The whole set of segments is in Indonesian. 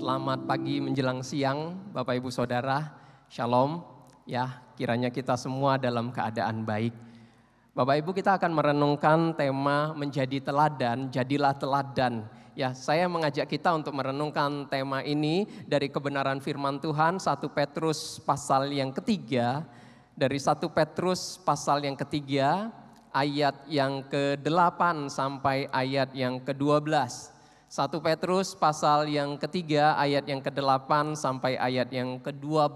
Selamat pagi menjelang siang, Bapak Ibu Saudara. Shalom. Ya, kiranya kita semua dalam keadaan baik. Bapak Ibu, kita akan merenungkan tema menjadi teladan, jadilah teladan. Ya, saya mengajak kita untuk merenungkan tema ini dari kebenaran firman Tuhan 1 Petrus pasal yang ketiga. Dari 1 Petrus pasal yang ketiga, ayat yang ke-8 sampai ayat yang ke-12. 1 Petrus pasal yang ketiga ayat yang ke-8 sampai ayat yang ke-12.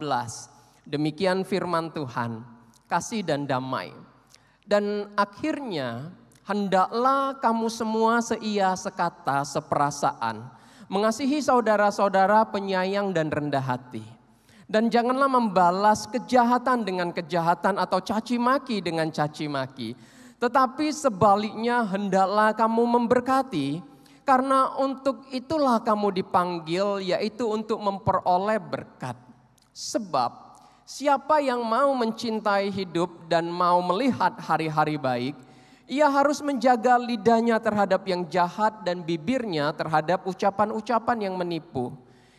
Demikian firman Tuhan, kasih dan damai. Dan akhirnya hendaklah kamu semua seia sekata seperasaan, mengasihi saudara-saudara penyayang dan rendah hati. Dan janganlah membalas kejahatan dengan kejahatan atau caci maki dengan caci maki. Tetapi sebaliknya hendaklah kamu memberkati, karena untuk itulah kamu dipanggil, yaitu untuk memperoleh berkat. Sebab siapa yang mau mencintai hidup dan mau melihat hari-hari baik, ia harus menjaga lidahnya terhadap yang jahat dan bibirnya terhadap ucapan-ucapan yang menipu.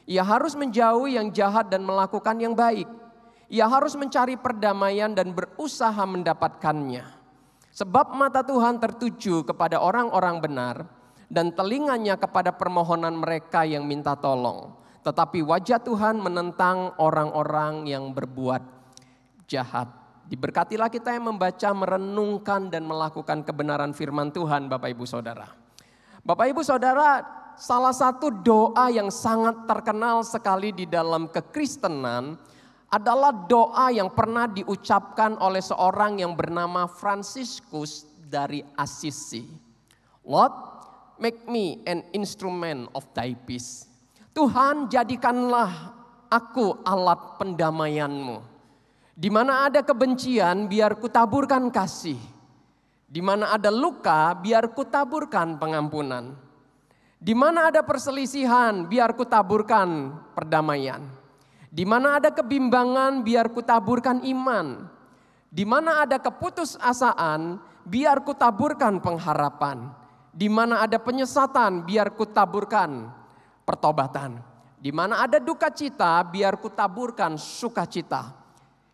Ia harus menjauhi yang jahat dan melakukan yang baik. Ia harus mencari perdamaian dan berusaha mendapatkannya. Sebab mata Tuhan tertuju kepada orang-orang benar, dan telinganya kepada permohonan mereka yang minta tolong. Tetapi wajah Tuhan menentang orang-orang yang berbuat jahat. Diberkatilah kita yang membaca, merenungkan dan melakukan kebenaran firman Tuhan, Bapak Ibu Saudara. Bapak Ibu Saudara, salah satu doa yang sangat terkenal sekali di dalam kekristenan adalah doa yang pernah diucapkan oleh seorang yang bernama Fransiskus dari Assisi. Lord, make me an instrument of thy peace. Tuhan, jadikanlah aku alat pendamaianmu. Di mana ada kebencian, biar kutaburkan kasih. Di mana ada luka, biar kutaburkan pengampunan. Di mana ada perselisihan, biar kutaburkan perdamaian. Di mana ada kebimbangan, biar kutaburkan iman. Di mana ada keputusasaan, biar kutaburkan pengharapan. Di mana ada penyesatan, biar kutaburkan pertobatan. Di mana ada duka cita, biar kutaburkan sukacita.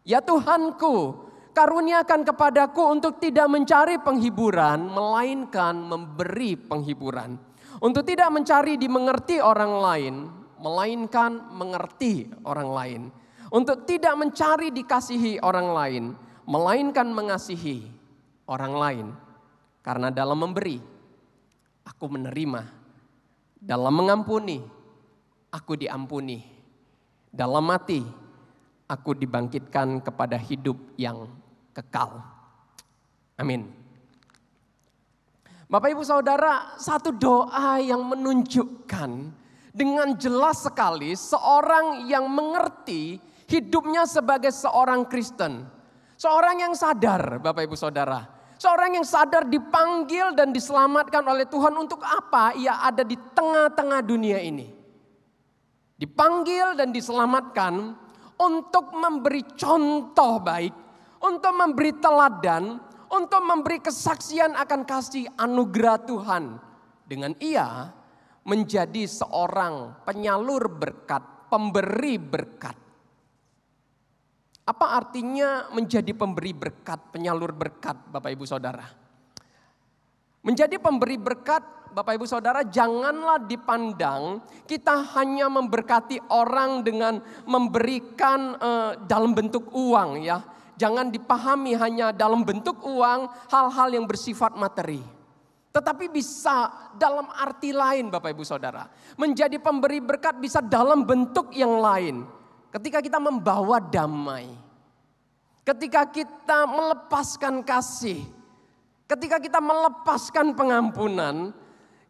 Ya Tuhanku, karuniakan kepadaku untuk tidak mencari penghiburan, melainkan memberi penghiburan. Untuk tidak mencari dimengerti orang lain, melainkan mengerti orang lain. Untuk tidak mencari dikasihi orang lain, melainkan mengasihi orang lain. Karena dalam memberi, aku menerima. Dalam mengampuni, aku diampuni. Dalam mati, aku dibangkitkan kepada hidup yang kekal. Amin. Bapak Ibu Saudara, satu doa yang menunjukkan dengan jelas sekali seorang yang mengerti hidupnya sebagai seorang Kristen. Seorang yang sadar, Bapak Ibu Saudara. Seorang yang sadar dipanggil dan diselamatkan oleh Tuhan untuk apa ia ada di tengah-tengah dunia ini. Dipanggil dan diselamatkan untuk memberi contoh baik, untuk memberi teladan, untuk memberi kesaksian akan kasih anugerah Tuhan. Dengan ia menjadi seorang penyalur berkat, pemberi berkat. Apa artinya menjadi pemberi berkat, penyalur berkat, Bapak Ibu Saudara? Menjadi pemberi berkat, Bapak Ibu Saudara, janganlah dipandang kita hanya memberkati orang dengan memberikan dalam bentuk uang ya. Jangan dipahami hanya dalam bentuk uang hal-hal yang bersifat materi. Tetapi bisa dalam arti lain, Bapak Ibu Saudara. Menjadi pemberi berkat bisa dalam bentuk yang lain. Ketika kita membawa damai, ketika kita melepaskan kasih, ketika kita melepaskan pengampunan,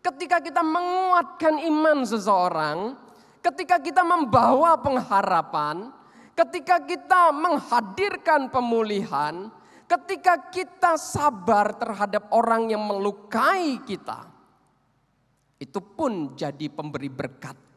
ketika kita menguatkan iman seseorang, ketika kita membawa pengharapan, ketika kita menghadirkan pemulihan, ketika kita sabar terhadap orang yang melukai kita, itu pun jadi pemberi berkat.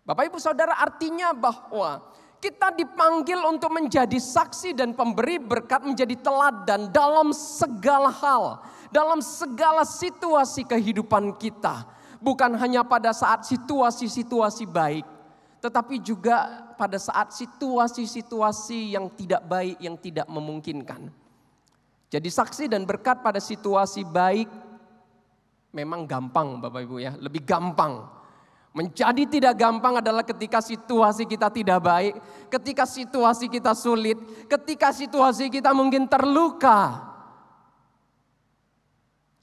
Bapak Ibu Saudara, artinya bahwa kita dipanggil untuk menjadi saksi dan pemberi berkat, menjadi teladan dalam segala hal, dalam segala situasi kehidupan kita. Bukan hanya pada saat situasi-situasi baik, tetapi juga pada saat situasi-situasi yang tidak baik, yang tidak memungkinkan. Jadi saksi dan berkat pada situasi baik memang gampang Bapak Ibu ya, lebih gampang. Menjadi tidak gampang adalah ketika situasi kita tidak baik, ketika situasi kita sulit, ketika situasi kita mungkin terluka.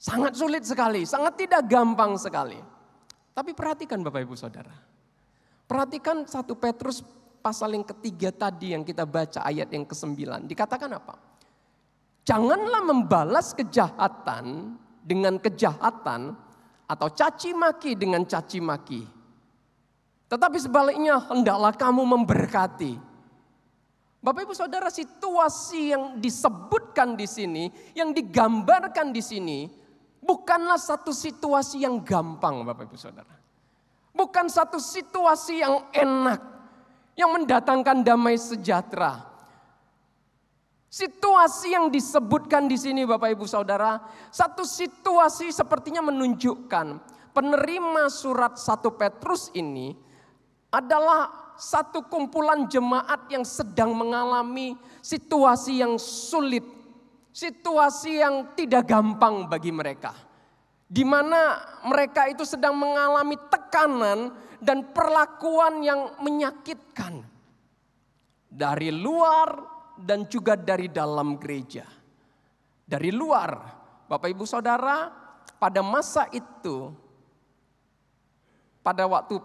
Sangat sulit sekali, sangat tidak gampang sekali. Tapi perhatikan Bapak Ibu Saudara. Perhatikan 1 Petrus pasal yang ketiga tadi yang kita baca ayat yang ke-9. Dikatakan apa? Janganlah membalas kejahatan dengan kejahatan atau caci maki dengan caci maki. Tetapi sebaliknya hendaklah kamu memberkati. Bapak Ibu Saudara, situasi yang disebutkan di sini, yang digambarkan di sini, bukanlah satu situasi yang gampang Bapak Ibu Saudara. Bukan satu situasi yang enak, yang mendatangkan damai sejahtera. Situasi yang disebutkan di sini Bapak Ibu Saudara, satu situasi sepertinya menunjukkan penerima surat 1 Petrus ini adalah satu kumpulan jemaat yang sedang mengalami situasi yang sulit, situasi yang tidak gampang bagi mereka. Di mana mereka itu sedang mengalami tekanan dan perlakuan yang menyakitkan dari luar dan juga dari dalam gereja. Dari luar, Bapak Ibu Saudara, pada masa itu, pada waktu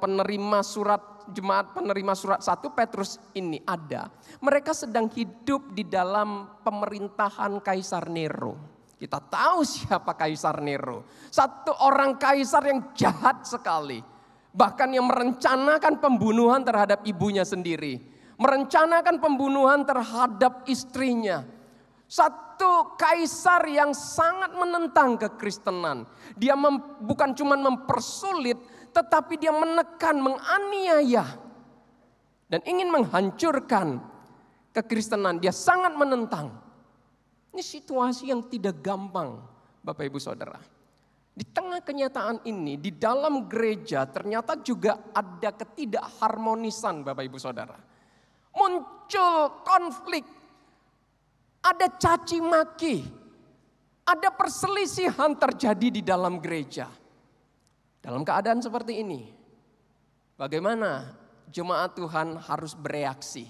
jemaat penerima surat 1 Petrus ini ada, mereka sedang hidup di dalam pemerintahan Kaisar Nero. Kita tahu siapa Kaisar Nero. Satu orang kaisar yang jahat sekali. Bahkan yang merencanakan pembunuhan terhadap ibunya sendiri. Merencanakan pembunuhan terhadap istrinya. Satu kaisar yang sangat menentang kekristenan. Dia bukan cuma mempersulit, tetapi dia menekan, menganiaya. Dan ingin menghancurkan kekristenan. Dia sangat menentang. Ini situasi yang tidak gampang Bapak Ibu Saudara. Di tengah kenyataan ini, di dalam gereja ternyata juga ada ketidakharmonisan Bapak Ibu Saudara. Muncul konflik, ada caci maki, ada perselisihan terjadi di dalam gereja. Dalam keadaan seperti ini, bagaimana jemaat Tuhan harus bereaksi,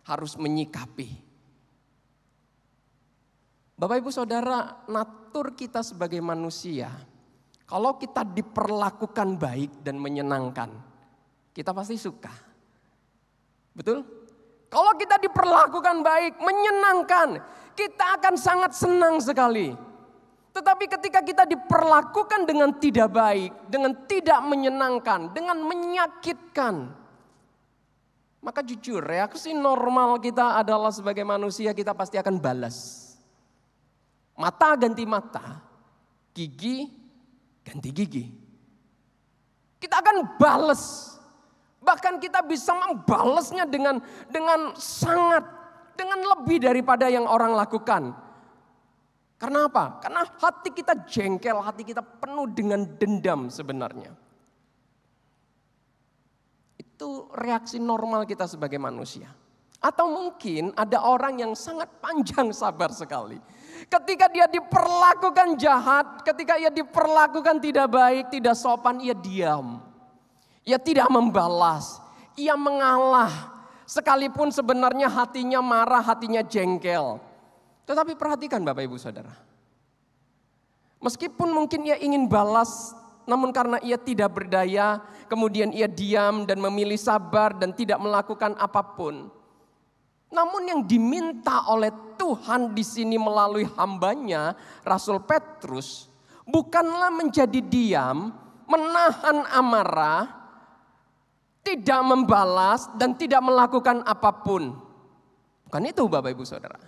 harus menyikapi. Bapak Ibu Saudara, natur kita sebagai manusia, kalau kita diperlakukan baik dan menyenangkan, kita pasti suka. Betul? Kalau kita diperlakukan baik, menyenangkan, kita akan sangat senang sekali. Tetapi ketika kita diperlakukan dengan tidak baik, dengan tidak menyenangkan, dengan menyakitkan, maka jujur reaksi normal kita adalah sebagai manusia kita pasti akan balas. Mata ganti mata, gigi ganti gigi. Kita akan balas. Bahkan kita bisa membalasnya dengan sangat, dengan lebih daripada yang orang lakukan. Karena apa? Karena hati kita jengkel, hati kita penuh dengan dendam sebenarnya. Itu reaksi normal kita sebagai manusia. Atau mungkin ada orang yang sangat panjang sabar sekali. Ketika dia diperlakukan jahat, ketika ia diperlakukan tidak baik, tidak sopan, ia diam. Ia tidak membalas, ia mengalah. Sekalipun sebenarnya hatinya marah, hatinya jengkel. Tetapi perhatikan Bapak Ibu Saudara. Meskipun mungkin ia ingin balas, namun karena ia tidak berdaya, kemudian ia diam dan memilih sabar dan tidak melakukan apapun. Namun yang diminta oleh Tuhan di sini melalui hambanya, Rasul Petrus, bukanlah menjadi diam, menahan amarah, tidak membalas dan tidak melakukan apapun. Bukan itu Bapak Ibu Saudara.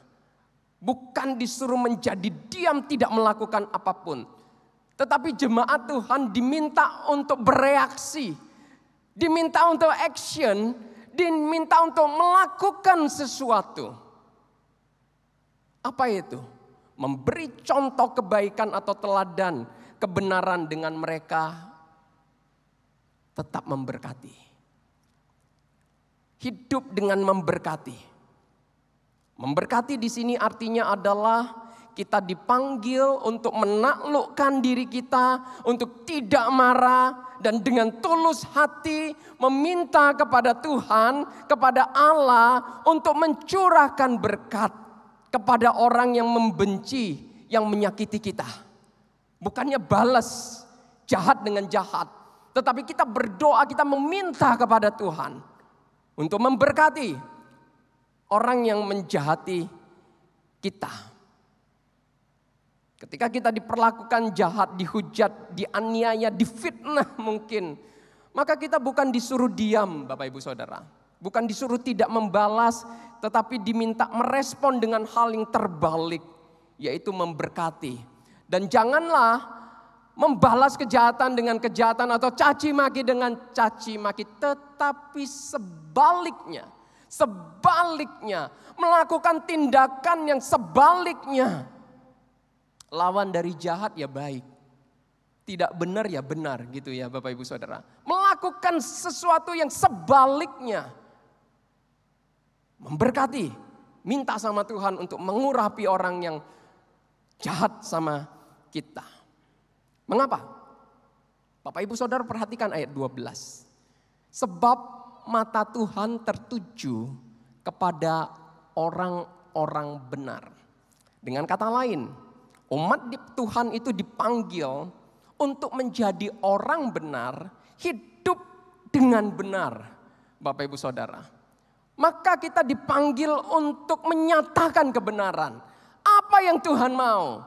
Bukan disuruh menjadi diam tidak melakukan apapun. Tetapi jemaat Tuhan diminta untuk bereaksi. Diminta untuk action, diminta untuk melakukan sesuatu. Apa itu? Memberi contoh kebaikan atau teladan kebenaran dengan mereka tetap memberkati. Hidup dengan memberkati. Memberkati di sini artinya adalah kita dipanggil untuk menaklukkan diri kita, untuk tidak marah, dan dengan tulus hati meminta kepada Tuhan, kepada Allah untuk mencurahkan berkat kepada orang yang membenci, yang menyakiti kita. Bukannya balas jahat dengan jahat, tetapi kita berdoa, kita meminta kepada Tuhan untuk memberkati orang yang menjahati kita. Ketika kita diperlakukan jahat, dihujat, dianiaya, difitnah mungkin, maka kita bukan disuruh diam, Bapak Ibu Saudara. Bukan disuruh tidak membalas, tetapi diminta merespon dengan hal yang terbalik, yaitu memberkati. Dan janganlah membalas kejahatan dengan kejahatan atau caci maki dengan caci maki, tetapi sebaliknya melakukan tindakan yang sebaliknya. Lawan dari jahat ya baik, tidak benar ya benar, gitu ya Bapak Ibu Saudara. Melakukan sesuatu yang sebaliknya. Memberkati, minta sama Tuhan untuk mengurapi orang yang jahat sama kita. Mengapa? Bapak Ibu Saudara perhatikan ayat 12. Sebab mata Tuhan tertuju kepada orang-orang benar. Dengan kata lain, umat Tuhan itu dipanggil untuk menjadi orang benar, hidup dengan benar, Bapak Ibu Saudara. Maka kita dipanggil untuk menyatakan kebenaran. Apa yang Tuhan mau?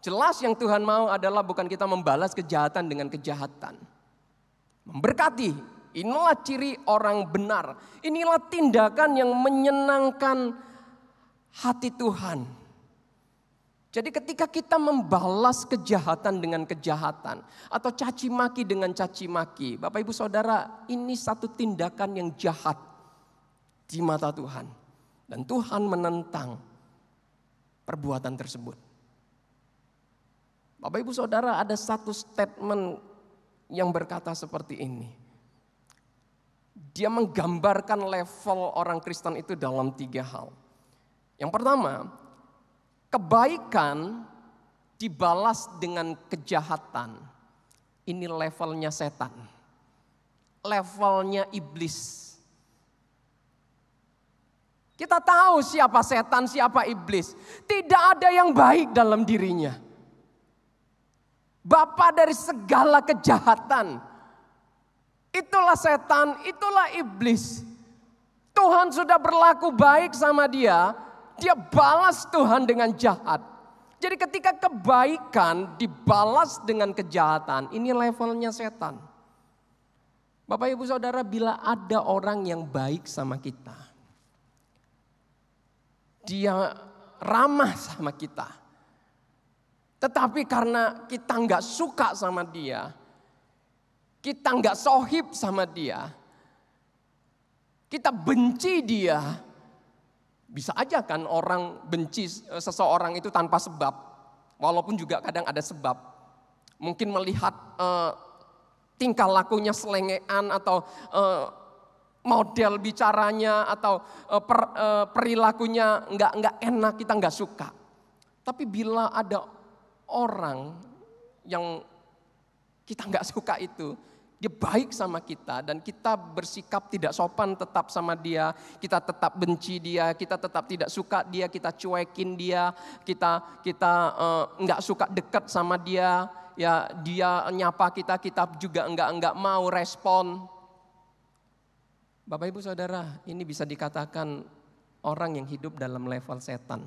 Jelas yang Tuhan mau adalah bukan kita membalas kejahatan dengan kejahatan. Memberkati, inilah ciri orang benar. Inilah tindakan yang menyenangkan hati Tuhan. Jadi ketika kita membalas kejahatan dengan kejahatan atau caci maki dengan caci maki, Bapak Ibu Saudara, ini satu tindakan yang jahat di mata Tuhan. Dan Tuhan menentang perbuatan tersebut. Bapak Ibu Saudara, ada satu statement yang berkata seperti ini. Dia menggambarkan level orang Kristen itu dalam 3 hal. Yang pertama, kebaikan dibalas dengan kejahatan. Ini levelnya setan. Levelnya iblis. Kita tahu siapa setan, siapa iblis. Tidak ada yang baik dalam dirinya. Bapa dari segala kejahatan. Itulah setan, itulah iblis. Tuhan sudah berlaku baik sama dia. Dia balas Tuhan dengan jahat. Jadi ketika kebaikan dibalas dengan kejahatan, ini levelnya setan. Bapak Ibu Saudara, bila ada orang yang baik sama kita, dia ramah sama kita, tetapi karena kita nggak suka sama dia, kita nggak sohib sama dia, kita benci dia. Bisa aja kan orang benci seseorang itu tanpa sebab, walaupun juga kadang ada sebab. Mungkin melihat tingkah lakunya selengean atau model bicaranya atau perilakunya nggak enak, kita nggak suka. Tapi bila ada orang yang kita nggak suka itu, dia baik sama kita dan kita bersikap tidak sopan tetap sama dia, kita tetap benci dia, kita tetap tidak suka dia, kita cuekin dia, kita nggak suka dekat sama dia, ya dia nyapa kita juga nggak mau respon. Bapak Ibu Saudara, ini bisa dikatakan orang yang hidup dalam level setan.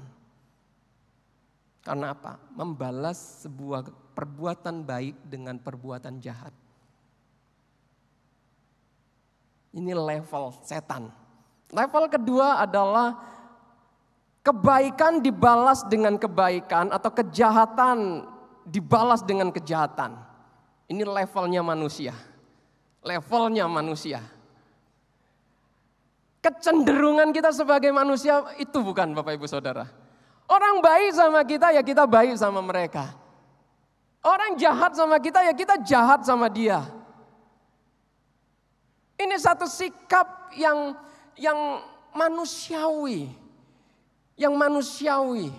Karena apa? Membalas sebuah perbuatan baik dengan perbuatan jahat. Ini level setan. Level kedua adalah kebaikan dibalas dengan kebaikan atau kejahatan dibalas dengan kejahatan. Ini levelnya manusia. Levelnya manusia. Kecenderungan kita sebagai manusia itu bukan, Bapak Ibu Saudara. Orang baik sama kita ya kita baik sama mereka. Orang jahat sama kita ya kita jahat sama dia. Ini satu sikap yang manusiawi. Yang manusiawi.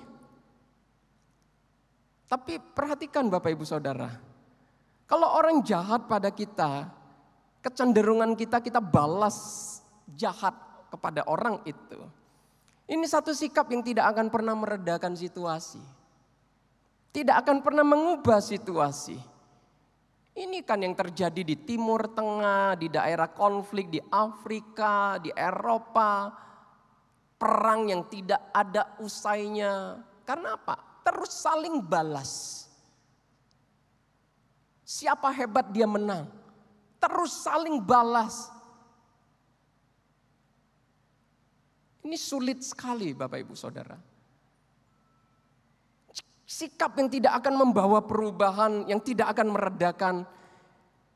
Tapi perhatikan Bapak Ibu Saudara. Kalau orang jahat pada kita, kecenderungan kita balas jahat kepada orang itu. Ini satu sikap yang tidak akan pernah meredakan situasi. Tidak akan pernah mengubah situasi. Ini kan yang terjadi di Timur Tengah, di daerah konflik, di Afrika, di Eropa. Perang yang tidak ada usainya. Karena apa? Terus saling balas. Siapa hebat dia menang. Terus saling balas. Ini sulit sekali Bapak Ibu Saudara. Sikap yang tidak akan membawa perubahan, yang tidak akan meredakan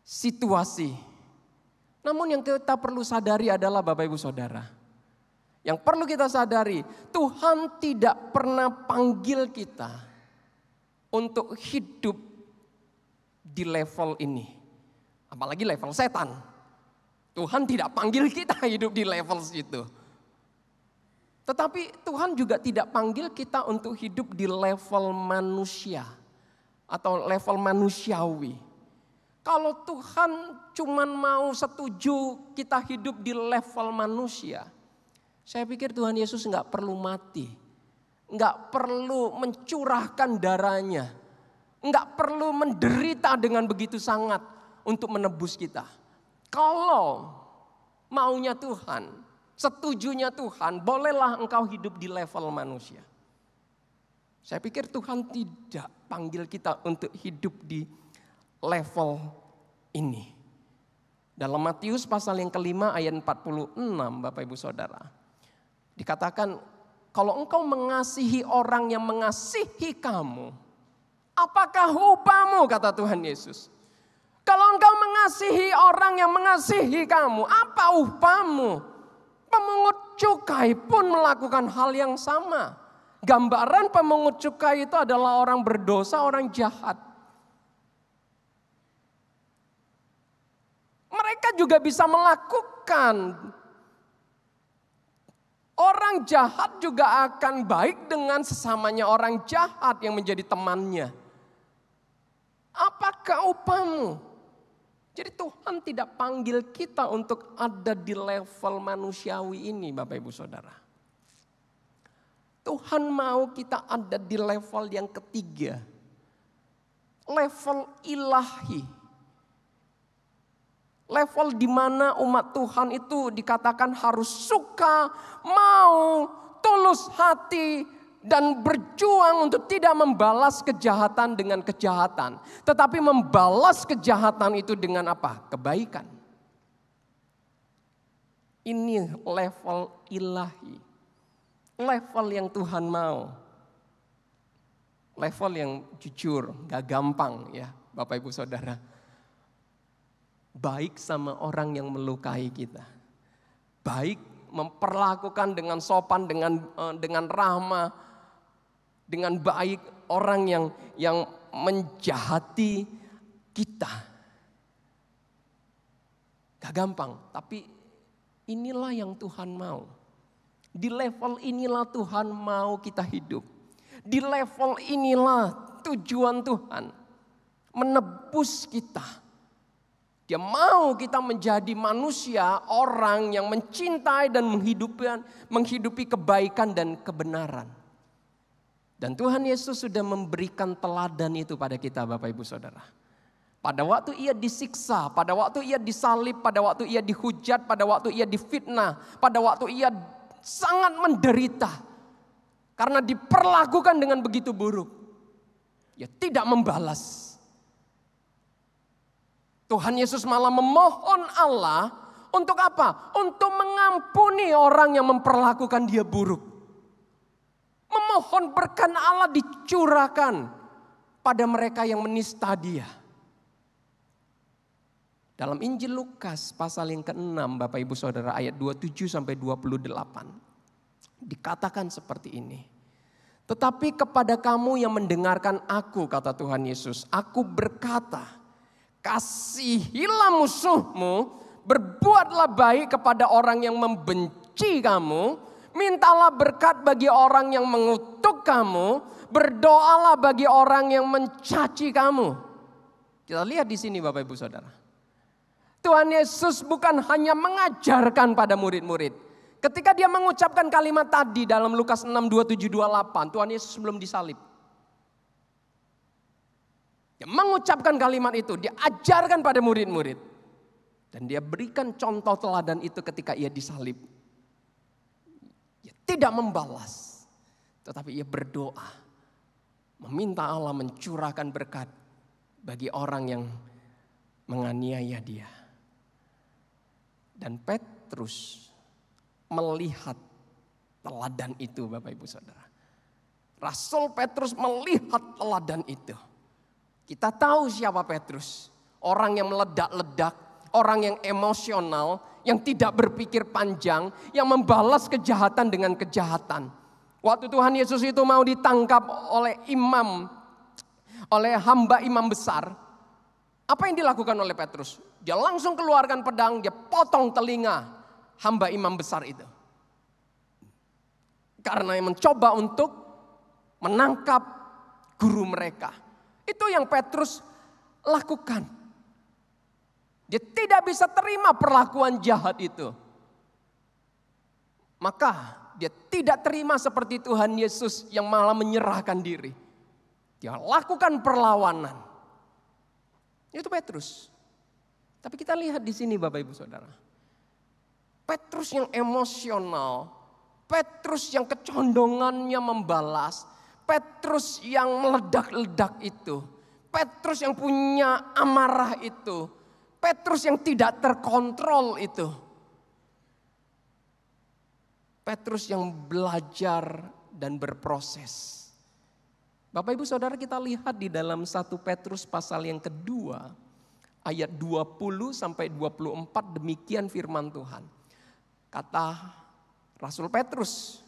situasi. Namun yang kita perlu sadari adalah Bapak Ibu Saudara. Yang perlu kita sadari, Tuhan tidak pernah panggil kita untuk hidup di level ini. Apalagi level setan. Tuhan tidak panggil kita hidup di level situ. Tetapi Tuhan juga tidak panggil kita untuk hidup di level manusia atau level manusiawi. Kalau Tuhan cuman mau setuju kita hidup di level manusia, saya pikir Tuhan Yesus nggak perlu mati, nggak perlu mencurahkan darahnya, nggak perlu menderita dengan begitu sangat untuk menebus kita. Kalau maunya Tuhan, setujunya Tuhan, bolehlah engkau hidup di level manusia. Saya pikir Tuhan tidak panggil kita untuk hidup di level ini. Dalam Matius pasal yang kelima ayat 46 Bapak Ibu Saudara. Dikatakan kalau engkau mengasihi orang yang mengasihi kamu, apakah upahmu, kata Tuhan Yesus. Kalau engkau mengasihi orang yang mengasihi kamu, apa upahmu? Pemungut cukai pun melakukan hal yang sama. Gambaran pemungut cukai itu adalah orang berdosa, orang jahat. Mereka juga bisa melakukan. Orang jahat juga akan baik dengan sesamanya orang jahat yang menjadi temannya. Apakah upahmu? Jadi Tuhan tidak panggil kita untuk ada di level manusiawi ini Bapak Ibu Saudara. Tuhan mau kita ada di level yang ketiga. Level ilahi. Level di mana umat Tuhan itu dikatakan harus suka, mau, tulus hati, dan berjuang untuk tidak membalas kejahatan dengan kejahatan. Tetapi membalas kejahatan itu dengan apa? Kebaikan. Ini level ilahi. Level yang Tuhan mau. Level yang jujur, gak gampang ya Bapak Ibu Saudara. Baik sama orang yang melukai kita. Baik memperlakukan dengan sopan, dengan rahma, dengan baik orang yang menjahati kita. Gak gampang, tapi inilah yang Tuhan mau. Di level inilah Tuhan mau kita hidup. Di level inilah tujuan Tuhan menebus kita. Dia mau kita menjadi manusia, orang yang mencintai dan menghidupi kebaikan dan kebenaran. Dan Tuhan Yesus sudah memberikan teladan itu pada kita Bapak Ibu Saudara. Pada waktu ia disiksa, pada waktu ia disalib, pada waktu ia dihujat, pada waktu ia difitnah, pada waktu ia sangat menderita. Karena diperlakukan dengan begitu buruk. Ia tidak membalas. Tuhan Yesus malah memohon Allah untuk apa? Untuk mengampuni orang yang memperlakukan dia buruk. Memohon berkat Allah dicurahkan pada mereka yang menista dia. Dalam Injil Lukas pasal yang ke-6 Bapak Ibu Saudara ayat 27 sampai 28. Dikatakan seperti ini. Tetapi kepada kamu yang mendengarkan aku, kata Tuhan Yesus, aku berkata, kasihilah musuhmu berbuatlah baik kepada orang yang membenci kamu, mintalah berkat bagi orang yang mengutuk kamu, berdoalah bagi orang yang mencaci kamu. Kita lihat di sini Bapak Ibu Saudara. Tuhan Yesus bukan hanya mengajarkan pada murid-murid. Ketika dia mengucapkan kalimat tadi dalam Lukas 6, 27, 28, Tuhan Yesus belum disalib. Dia mengucapkan kalimat itu, dia ajarkan pada murid-murid. Dan dia berikan contoh teladan itu ketika ia disalib. Dia tidak membalas, tetapi ia berdoa. Meminta Allah mencurahkan berkat bagi orang yang menganiaya dia. Dan Petrus melihat teladan itu Bapak Ibu Saudara. Rasul Petrus melihat teladan itu. Kita tahu siapa Petrus. Orang yang meledak-ledak, orang yang emosional, yang tidak berpikir panjang, yang membalas kejahatan dengan kejahatan. Waktu Tuhan Yesus itu mau ditangkap oleh hamba imam besar, apa yang dilakukan oleh Petrus? Dia langsung keluarkan pedang, dia potong telinga hamba imam besar itu. Karena yang mencoba untuk menangkap guru mereka. Itu yang Petrus lakukan. Dia tidak bisa terima perlakuan jahat itu. Maka dia tidak terima seperti Tuhan Yesus yang malah menyerahkan diri. Dia lakukan perlawanan. Itu Petrus. Tapi kita lihat di sini Bapak Ibu Saudara. Petrus yang emosional, Petrus yang kecondongannya membalas, Petrus yang meledak-ledak itu, Petrus yang punya amarah itu, Petrus yang tidak terkontrol itu. Petrus yang belajar dan berproses. Bapak Ibu Saudara, kita lihat di dalam 1 Petrus pasal yang kedua, ayat 20 sampai 24, demikian firman Tuhan. Kata Rasul Petrus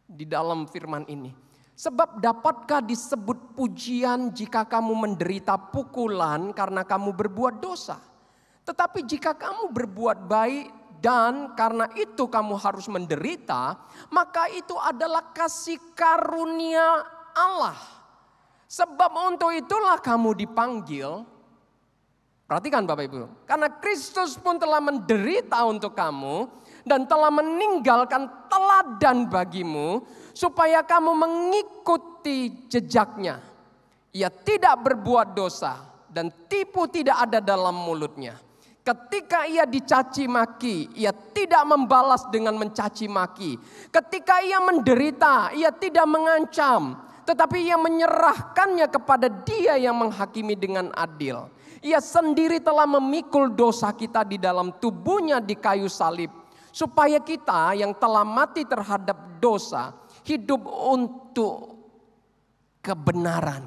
di dalam firman ini. Sebab dapatkah disebut pujian jika kamu menderita pukulan karena kamu berbuat dosa? Tetapi jika kamu berbuat baik dan karena itu kamu harus menderita, maka itu adalah kasih karunia Allah. Sebab untuk itulah kamu dipanggil. Perhatikan Bapak Ibu, karena Kristus pun telah menderita untuk kamu dan telah meninggalkan teladan bagimu supaya kamu mengikuti jejaknya. Ia tidak berbuat dosa dan tipu tidak ada dalam mulutnya. Ketika ia dicaci maki, ia tidak membalas dengan mencaci maki. Ketika ia menderita, ia tidak mengancam, tetapi ia menyerahkannya kepada Dia yang menghakimi dengan adil. Ia sendiri telah memikul dosa kita di dalam tubuhnya di kayu salib, supaya kita yang telah mati terhadap dosa hidup untuk kebenaran.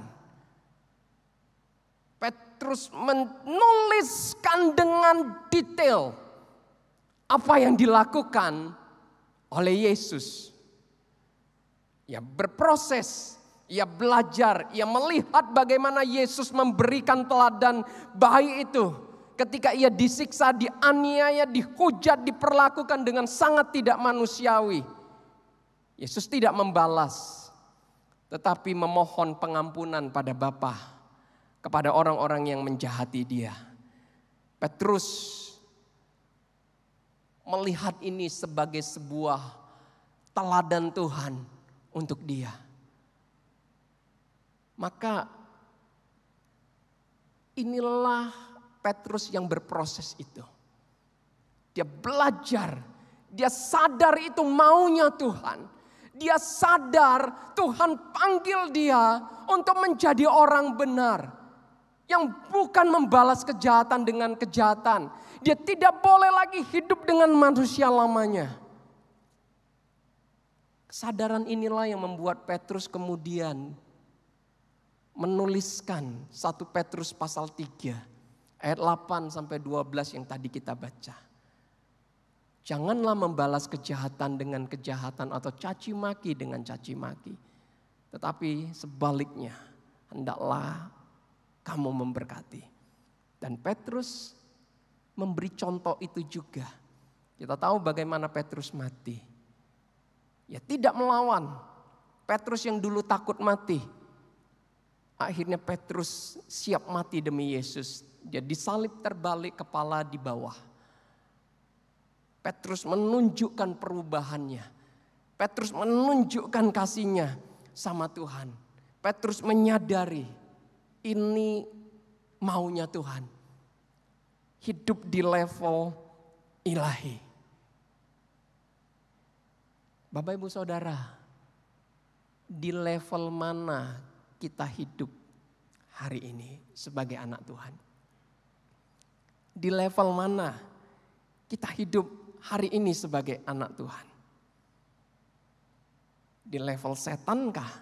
Petrus menuliskan dengan detail apa yang dilakukan oleh Yesus. Ia berproses, ia belajar, ia melihat bagaimana Yesus memberikan teladan baik itu. Ketika ia disiksa, dianiaya, dihujat, diperlakukan dengan sangat tidak manusiawi. Yesus tidak membalas, tetapi memohon pengampunan pada Bapa, kepada orang-orang yang menjahati dia. Petrus melihat ini sebagai sebuah teladan Tuhan untuk dia. Maka inilah Petrus yang berproses itu. Dia belajar, dia sadar itu maunya Tuhan. Dia sadar Tuhan panggil dia untuk menjadi orang benar. Yang bukan membalas kejahatan dengan kejahatan. Dia tidak boleh lagi hidup dengan manusia lamanya. Kesadaran inilah yang membuat Petrus kemudian menuliskan 1 Petrus pasal 3 ayat 8 sampai 12 yang tadi kita baca. Janganlah membalas kejahatan dengan kejahatan atau caci maki dengan caci maki. Tetapi sebaliknya, hendaklah kamu memberkati. Dan Petrus memberi contoh itu juga. Kita tahu bagaimana Petrus mati. Ya tidak melawan. Petrus yang dulu takut mati. Akhirnya Petrus siap mati demi Yesus. Dia disalib terbalik, kepala di bawah. Petrus menunjukkan perubahannya. Petrus menunjukkan kasihnya sama Tuhan. Petrus menyadari ini maunya Tuhan. Hidup di level ilahi. Bapak Ibu Saudara, di level mana kita hidup hari ini sebagai anak Tuhan? Di level mana kita hidup hari ini sebagai anak Tuhan? Di level setankah?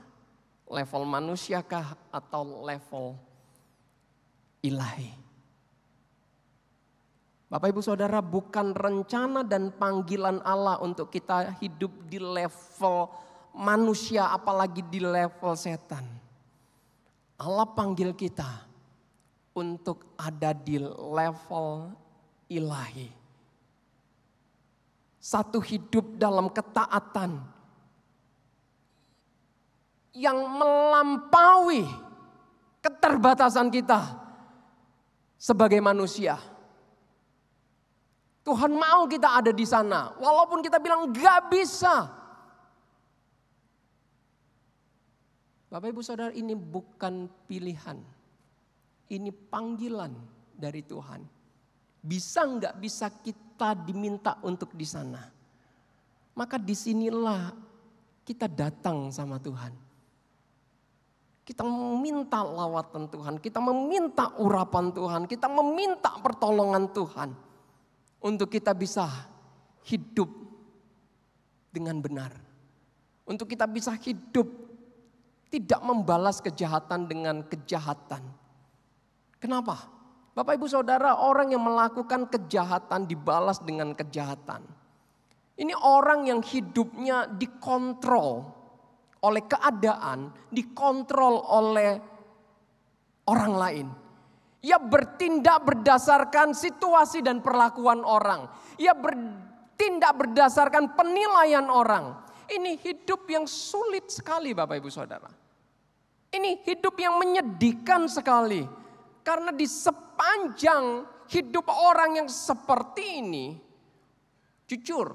Level manusiakah? Atau level ilahi? Bapak Ibu Saudara, bukan rencana dan panggilan Allah untuk kita hidup di level manusia, apalagi di level setan. Allah panggil kita untuk ada di level ilahi. Satu hidup dalam ketaatan yang melampaui keterbatasan kita sebagai manusia. Tuhan mau kita ada di sana, walaupun kita bilang gak bisa. Bapak Ibu Saudara, ini bukan pilihan, ini panggilan dari Tuhan. Bisa gak bisa kita diminta untuk di sana. Maka disinilah kita datang sama Tuhan. Kita meminta lawatan Tuhan, kita meminta urapan Tuhan, kita meminta pertolongan Tuhan. Untuk kita bisa hidup dengan benar. Untuk kita bisa hidup tidak membalas kejahatan dengan kejahatan. Kenapa? Bapak Ibu Saudara, orang yang melakukan kejahatan dibalas dengan kejahatan. Ini orang yang hidupnya dikontrol oleh keadaan, dikontrol oleh orang lain. Ia bertindak berdasarkan situasi dan perlakuan orang. Ia bertindak berdasarkan penilaian orang. Ini hidup yang sulit sekali Bapak Ibu Saudara. Ini hidup yang menyedihkan sekali. Karena di sepanjang hidup orang yang seperti ini, jujur,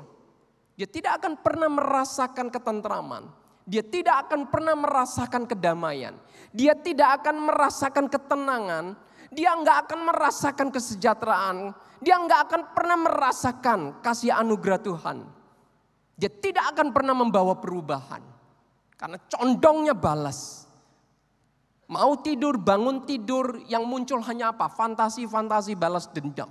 dia tidak akan pernah merasakan ketentraman. Dia tidak akan pernah merasakan kedamaian. Dia tidak akan merasakan ketenangan. Dia nggak akan merasakan kesejahteraan. Dia nggak akan pernah merasakan kasih anugerah Tuhan. Dia tidak akan pernah membawa perubahan. Karena condongnya balas. Mau tidur, bangun tidur, yang muncul hanya apa? Fantasi-fantasi balas dendam.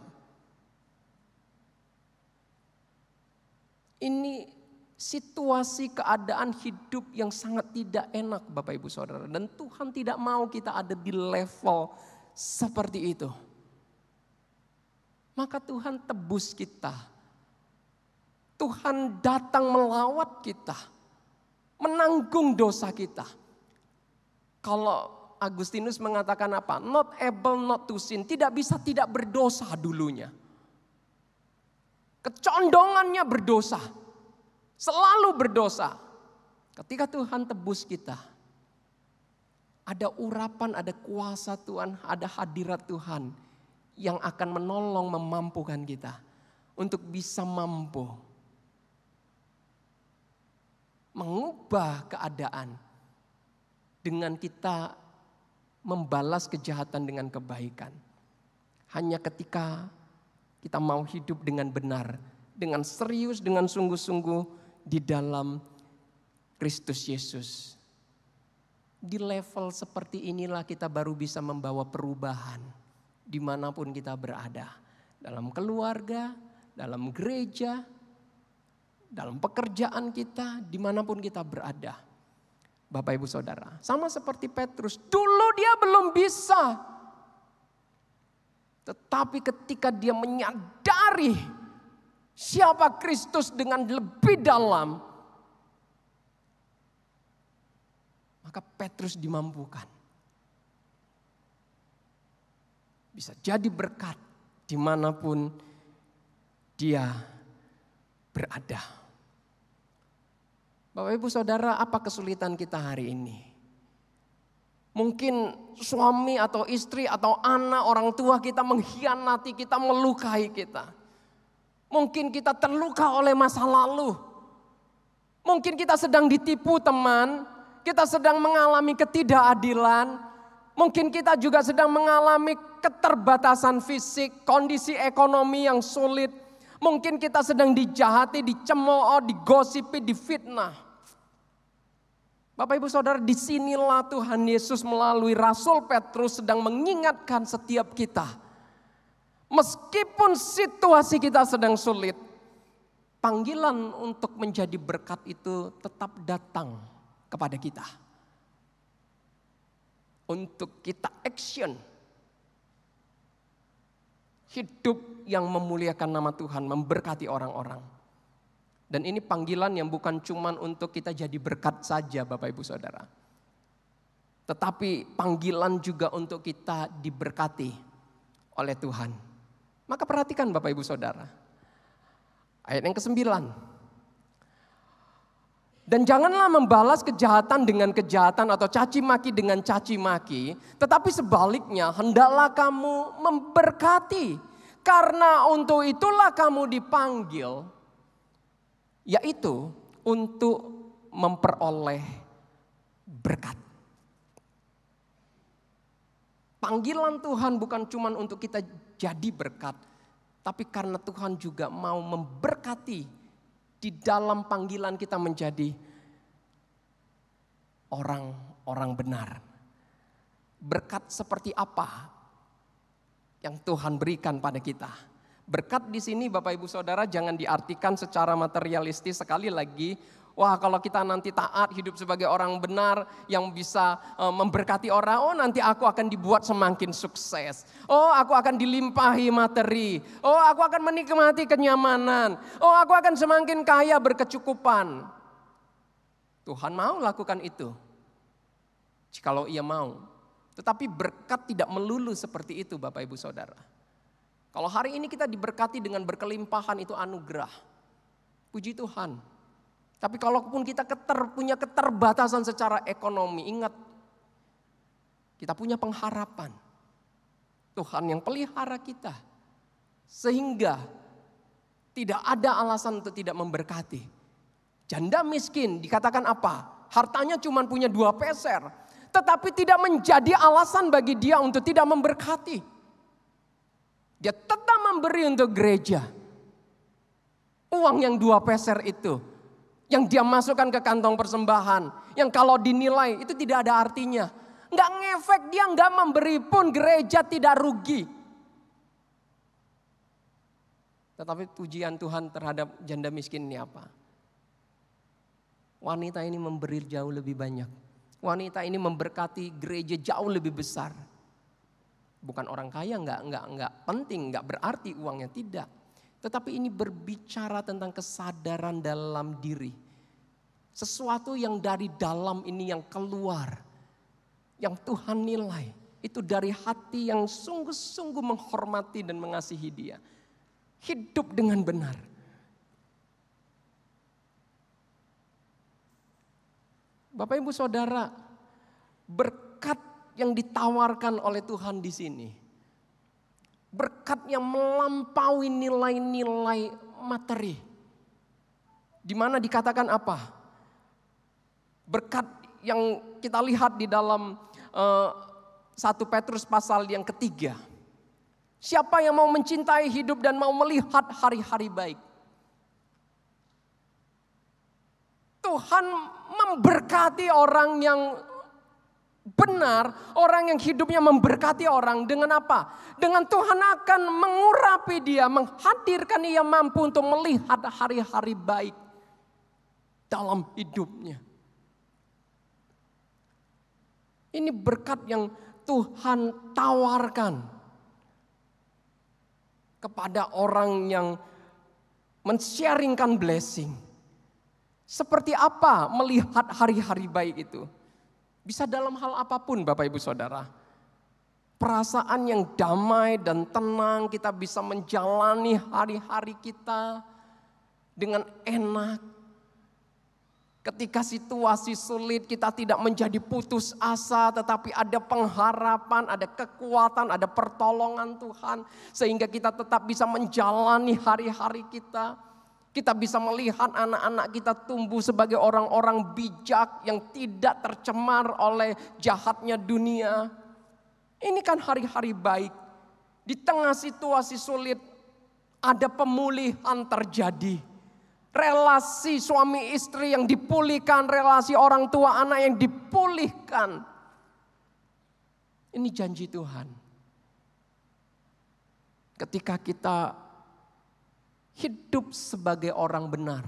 Ini situasi keadaan hidup yang sangat tidak enak Bapak Ibu Saudara. Dan Tuhan tidak mau kita ada di level seperti itu. Maka Tuhan tebus kita. Tuhan datang melawat kita. Menanggung dosa kita. Kalau Agustinus mengatakan apa? Not able not to sin. Tidak bisa tidak berdosa dulunya. Kecondongannya berdosa. Selalu berdosa. Ketika Tuhan tebus kita. Ada urapan, ada kuasa Tuhan, ada hadirat Tuhan yang akan menolong, memampukan kita untuk bisa mampu mengubah keadaan dengan kita membalas kejahatan dengan kebaikan. Hanya ketika kita mau hidup dengan benar, dengan serius, dengan sungguh-sungguh di dalam Kristus Yesus. Di level seperti inilah kita baru bisa membawa perubahan dimanapun kita berada. Dalam keluarga, dalam gereja, dalam pekerjaan kita, dimanapun kita berada. Bapak Ibu Saudara, sama seperti Petrus, dulu dia belum bisa. Tetapi ketika dia menyadari siapa Kristus dengan lebih dalam, maka Petrus dimampukan. Bisa jadi berkat dimanapun dia berada. Bapak Ibu Saudara, apa kesulitan kita hari ini? Mungkin suami atau istri atau anak orang tua kita mengkhianati kita, melukai kita. Mungkin kita terluka oleh masa lalu. Mungkin kita sedang ditipu teman, kita sedang mengalami ketidakadilan. Mungkin kita juga sedang mengalami keterbatasan fisik, kondisi ekonomi yang sulit. Mungkin kita sedang dijahati, dicemooh, digosipi, difitnah. Bapak Ibu Saudara, disinilah Tuhan Yesus melalui Rasul Petrus sedang mengingatkan setiap kita. Meskipun situasi kita sedang sulit, panggilan untuk menjadi berkat itu tetap datang kepada kita. Untuk kita action. Hidup yang memuliakan nama Tuhan, memberkati orang-orang. Dan ini panggilan yang bukan cuma untuk kita jadi berkat saja Bapak Ibu Saudara. Tetapi panggilan juga untuk kita diberkati oleh Tuhan. Maka perhatikan Bapak Ibu Saudara. Ayat yang ke-9. Dan janganlah membalas kejahatan dengan kejahatan atau caci maki dengan caci maki. Tetapi sebaliknya hendaklah kamu memberkati. Karena untuk itulah kamu dipanggil. Yaitu untuk memperoleh berkat. Panggilan Tuhan bukan cuma untuk kita jadi berkat. Tapi karena Tuhan juga mau memberkati di dalam panggilan kita menjadi orang-orang benar. Berkat seperti apa yang Tuhan berikan pada kita? Berkat di sini Bapak Ibu Saudara jangan diartikan secara materialistis sekali lagi. Wah, kalau kita nanti taat hidup sebagai orang benar yang bisa memberkati orang, oh nanti aku akan dibuat semakin sukses. Oh, aku akan dilimpahi materi. Oh, aku akan menikmati kenyamanan. Oh, aku akan semakin kaya berkecukupan. Tuhan mau lakukan itu. Jikalau Ia mau. Tetapi berkat tidak melulu seperti itu Bapak Ibu Saudara. Kalau hari ini kita diberkati dengan berkelimpahan itu anugerah. Puji Tuhan. Tapi kalaupun kita punya keterbatasan secara ekonomi, ingat kita punya pengharapan. Tuhan yang pelihara kita. Sehingga tidak ada alasan untuk tidak memberkati. Janda miskin dikatakan apa? Hartanya cuma punya 2 peser. Tetapi tidak menjadi alasan bagi dia untuk tidak memberkati. Dia tetap memberi untuk gereja. Uang yang 2 peser itu. Yang dia masukkan ke kantong persembahan. Yang kalau dinilai itu tidak ada artinya. Nggak ngefek, dia nggak memberi pun gereja tidak rugi. Tetapi pujian Tuhan terhadap janda miskin ini apa? Wanita ini memberi jauh lebih banyak. Wanita ini memberkati gereja jauh lebih besar. Bukan orang kaya, nggak penting, nggak berarti uangnya, tidak. Tetapi ini berbicara tentang kesadaran dalam diri. Sesuatu yang dari dalam ini yang keluar. Yang Tuhan nilai. Itu dari hati yang sungguh-sungguh menghormati dan mengasihi dia. Hidup dengan benar. Bapak Ibu Saudara, berkat yang ditawarkan oleh Tuhan di sini. Berkat yang melampaui nilai-nilai materi. Di mana dikatakan apa? Berkat yang kita lihat di dalam 1 Petrus pasal yang ketiga. Siapa yang mau mencintai hidup dan mau melihat hari-hari baik? Tuhan memberkati orang yang benar, orang yang hidupnya memberkati orang dengan apa? Dengan Tuhan akan mengurapi dia, menghadirkan ia mampu untuk melihat hari-hari baik dalam hidupnya. Ini berkat yang Tuhan tawarkan kepada orang yang men-sharingkan blessing. Seperti apa melihat hari-hari baik itu? Bisa dalam hal apapun Bapak Ibu Saudara. perasaan yang damai dan tenang, kita bisa menjalani hari-hari kita dengan enak. Ketika situasi sulit, kita tidak menjadi putus asa, tetapi ada pengharapan, ada kekuatan, ada pertolongan Tuhan, sehingga kita tetap bisa menjalani hari-hari kita. Kita bisa melihat anak-anak kita tumbuh sebagai orang-orang bijak yang tidak tercemar oleh jahatnya dunia. Ini kan hari-hari baik. Di tengah situasi sulit ada pemulihan terjadi. Relasi suami istri yang dipulihkan, relasi orang tua anak yang dipulihkan. Ini janji Tuhan. Ketika kita hidup sebagai orang benar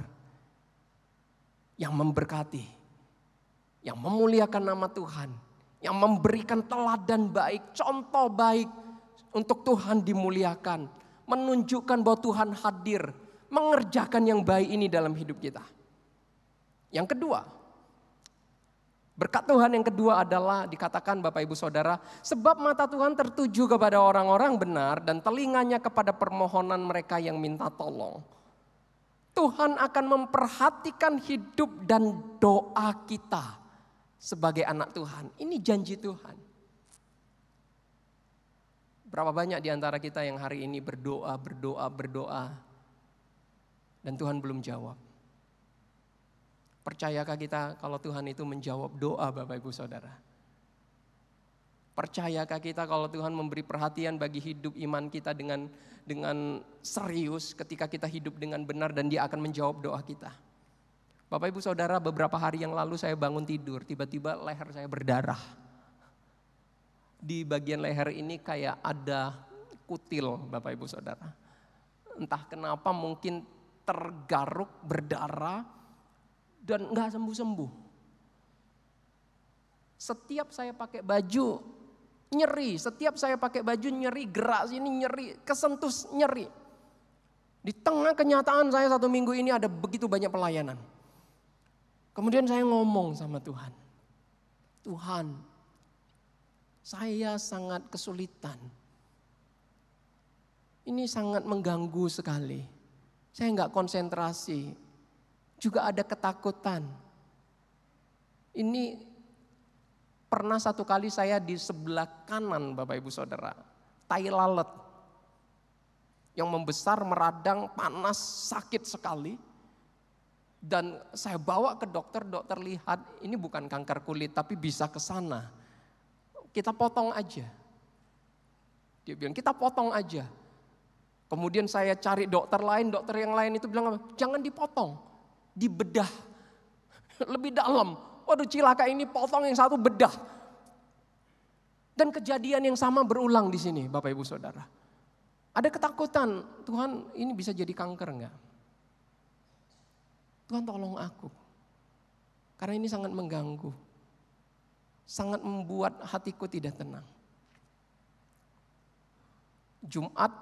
yang memberkati, yang memuliakan nama Tuhan, yang memberikan teladan baik, contoh baik untuk Tuhan dimuliakan, menunjukkan bahwa Tuhan hadir, mengerjakan yang baik ini dalam hidup kita. Yang kedua, berkat Tuhan yang kedua adalah dikatakan Bapak Ibu Saudara, sebab mata Tuhan tertuju kepada orang-orang benar dan telinganya kepada permohonan mereka yang minta tolong. Tuhan akan memperhatikan hidup dan doa kita sebagai anak Tuhan. Ini janji Tuhan. Berapa banyak di antara kita yang hari ini berdoa dan Tuhan belum jawab? Percayakah kita kalau Tuhan itu menjawab doa Bapak Ibu Saudara? Percayakah kita kalau Tuhan memberi perhatian bagi hidup iman kita dengan serius ketika kita hidup dengan benar dan Dia akan menjawab doa kita? Bapak Ibu Saudara, beberapa hari yang lalu saya bangun tidur, tiba-tiba leher saya berdarah. Di bagian leher ini kayak ada kutil Bapak Ibu Saudara. Entah kenapa mungkin tergaruk berdarah dan enggak sembuh-sembuh. Setiap saya pakai baju nyeri, setiap saya pakai baju nyeri, gerak sini nyeri, kesentuh nyeri. Di tengah kenyataan saya 1 minggu ini ada begitu banyak pelayanan. Kemudian saya ngomong sama Tuhan, Tuhan, saya sangat kesulitan. Ini sangat mengganggu sekali. Saya enggak konsentrasi. Juga ada ketakutan. Ini pernah satu kali saya di sebelah kanan Bapak Ibu Saudara, tai lalat yang membesar, meradang, panas, sakit sekali. Dan saya bawa ke dokter lihat ini bukan kanker kulit tapi bisa ke sana. Kita potong aja. Dia bilang kita potong aja. Kemudian saya cari dokter yang lain itu bilang jangan dipotong, dibedah lebih dalam. Waduh cilaka ini potong yang satu bedah. Dan kejadian yang sama berulang di sini Bapak Ibu Saudara. Ada ketakutan, Tuhan ini bisa jadi kanker enggak? Tuhan tolong aku. Karena ini sangat mengganggu. Sangat membuat hatiku tidak tenang. Jumat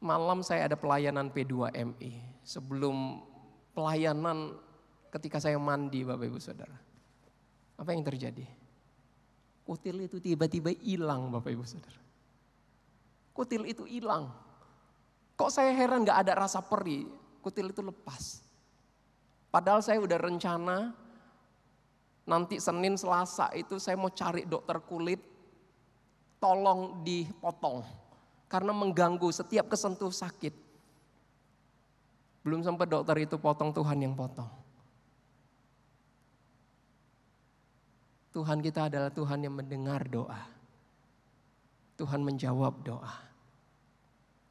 malam saya ada pelayanan P2MI. Sebelum pelayanan ketika saya mandi Bapak Ibu Saudara. Apa yang terjadi? Kutil itu tiba-tiba hilang Bapak Ibu Saudara. Kutil itu hilang. Kok saya heran gak ada rasa perih. Kutil itu lepas. Padahal saya udah rencana nanti Senin Selasa itu saya mau cari dokter kulit. Tolong dipotong. Karena mengganggu setiap kesentuh sakit. Belum sempat dokter itu potong, Tuhan yang potong. Tuhan kita adalah Tuhan yang mendengar doa. Tuhan menjawab doa.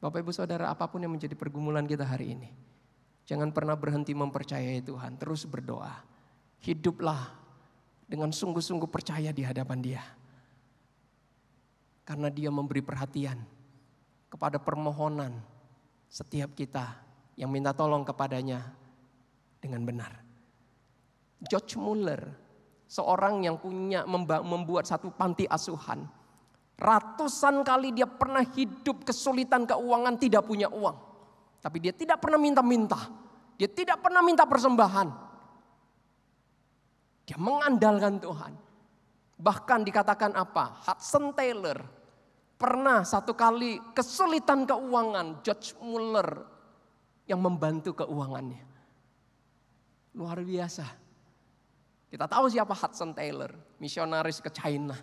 Bapak Ibu Saudara, apapun yang menjadi pergumulan kita hari ini, jangan pernah berhenti mempercayai Tuhan, terus berdoa. Hiduplah dengan sungguh-sungguh percaya di hadapan Dia. Karena Dia memberi perhatian kepada permohonan setiap kita yang minta tolong kepadanya dengan benar. George Muller, seorang yang membuat satu panti asuhan. Ratusan kali dia pernah hidup kesulitan keuangan, tidak punya uang. Tapi dia tidak pernah minta-minta. Dia tidak pernah minta persembahan. Dia mengandalkan Tuhan. Bahkan dikatakan apa? Hudson Taylor, Pernah satu kali kesulitan keuangan, George Muller yang membantu keuangannya. Luar biasa. Kita tahu siapa Hudson Taylor, misionaris ke China.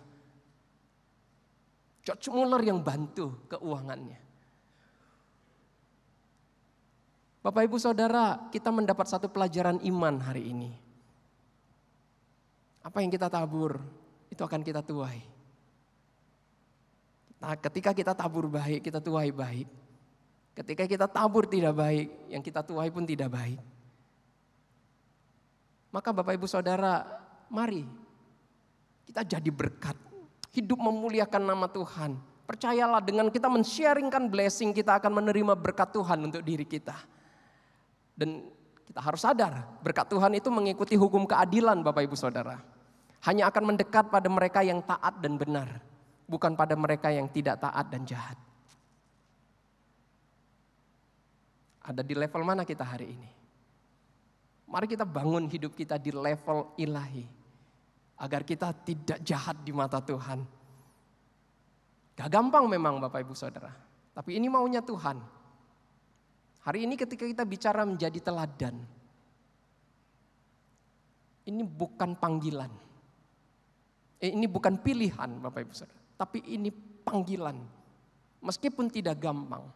George Muller yang bantu keuangannya. Bapak Ibu Saudara, kita mendapat satu pelajaran iman hari ini. Apa yang kita tabur, itu akan kita tuai. Nah, ketika kita tabur baik, kita tuai baik. Ketika kita tabur tidak baik, yang kita tuai pun tidak baik. Maka Bapak Ibu Saudara, mari kita jadi berkat. Hidup memuliakan nama Tuhan. Percayalah, dengan kita men-sharingkan blessing, kita akan menerima berkat Tuhan untuk diri kita. Dan kita harus sadar, berkat Tuhan itu mengikuti hukum keadilan Bapak Ibu Saudara. Hanya akan mendekat pada mereka yang taat dan benar. Bukan pada mereka yang tidak taat dan jahat. Ada di level mana kita hari ini? Mari kita bangun hidup kita di level ilahi. Agar kita tidak jahat di mata Tuhan. Gak gampang memang Bapak Ibu Saudara. Tapi ini maunya Tuhan. Hari ini ketika kita bicara menjadi teladan. Ini bukan panggilan. Ini bukan pilihan Bapak Ibu Saudara. Tapi ini panggilan. Meskipun tidak gampang.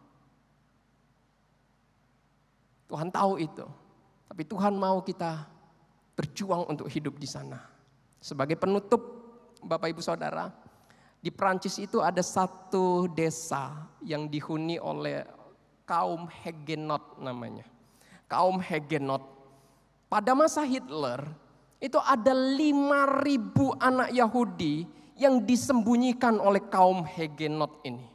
Tuhan tahu itu. Tapi Tuhan mau kita berjuang untuk hidup di sana. Sebagai penutup Bapak Ibu Saudara. Di Prancis itu ada satu desa yang dihuni oleh kaum Huguenot namanya. Kaum Huguenot. Pada masa Hitler itu ada 5.000 anak Yahudi yang disembunyikan oleh kaum Huguenot ini.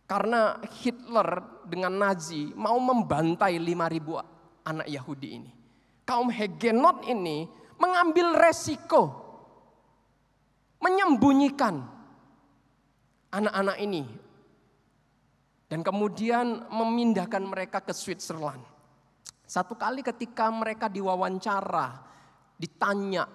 Karena Hitler dengan Nazi mau membantai 5.000 anak Yahudi ini. Kaum Huguenot ini mengambil resiko menyembunyikan anak-anak ini. Dan kemudian memindahkan mereka ke Switzerland. Satu kali ketika mereka diwawancara, ditanya,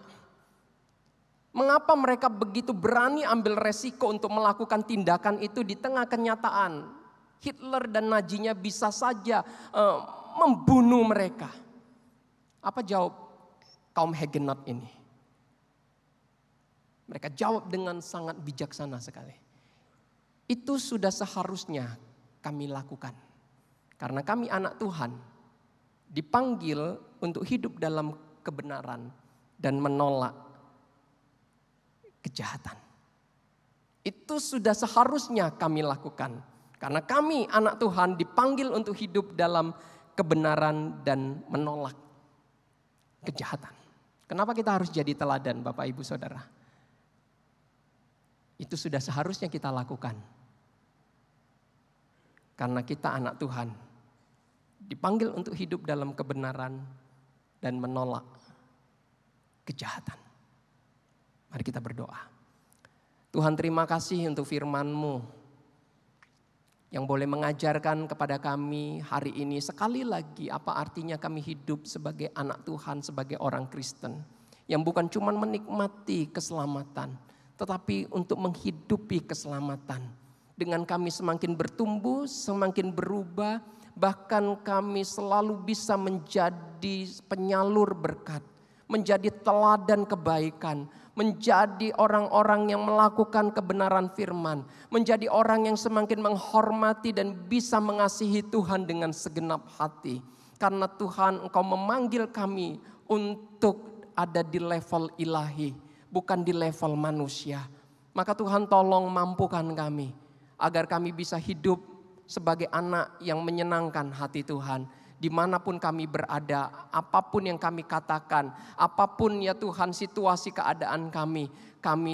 mengapa mereka begitu berani ambil resiko untuk melakukan tindakan itu di tengah kenyataan Hitler dan Nazinya bisa saja membunuh mereka. Apa jawab kaum Huguenot ini? Mereka jawab dengan sangat bijaksana sekali. Itu sudah seharusnya kami lakukan. Karena kami anak Tuhan dipanggil untuk hidup dalam kebenaran dan menolak kejahatan. Itu sudah seharusnya kami lakukan. Karena kami anak Tuhan dipanggil untuk hidup dalam kebenaran dan menolak kejahatan. Kenapa kita harus jadi teladan Bapak Ibu Saudara? Itu sudah seharusnya kita lakukan. Karena kita anak Tuhan dipanggil untuk hidup dalam kebenaran dan menolak kejahatan. Mari kita berdoa. Tuhan, terima kasih untuk firman-Mu yang boleh mengajarkan kepada kami hari ini sekali lagi apa artinya kami hidup sebagai anak Tuhan, sebagai orang Kristen. Yang bukan cuma menikmati keselamatan, tetapi untuk menghidupi keselamatan. Dengan kami semakin bertumbuh, semakin berubah, bahkan kami selalu bisa menjadi penyalur berkat, menjadi teladan kebaikan, menjadi orang-orang yang melakukan kebenaran firman, menjadi orang yang semakin menghormati dan bisa mengasihi Tuhan dengan segenap hati. Karena Tuhan, Engkau memanggil kami untuk ada di level ilahi, bukan di level manusia. Maka Tuhan tolong mampukan kami, agar kami bisa hidup sebagai anak yang menyenangkan hati Tuhan. Dimanapun kami berada, apapun yang kami katakan, apapun ya Tuhan situasi keadaan kami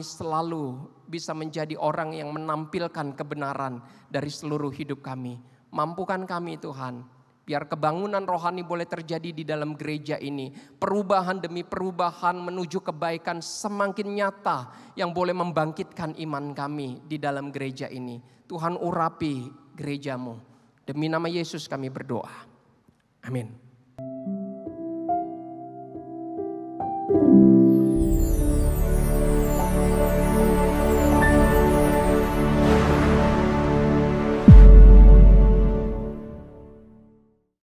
selalu bisa menjadi orang yang menampilkan kebenaran dari seluruh hidup kami. Mampukan kami Tuhan, biar kebangunan rohani boleh terjadi di dalam gereja ini. Perubahan demi perubahan menuju kebaikan semakin nyata yang boleh membangkitkan iman kami di dalam gereja ini. Tuhan urapi gereja-Mu. Demi nama Yesus kami berdoa. Amin.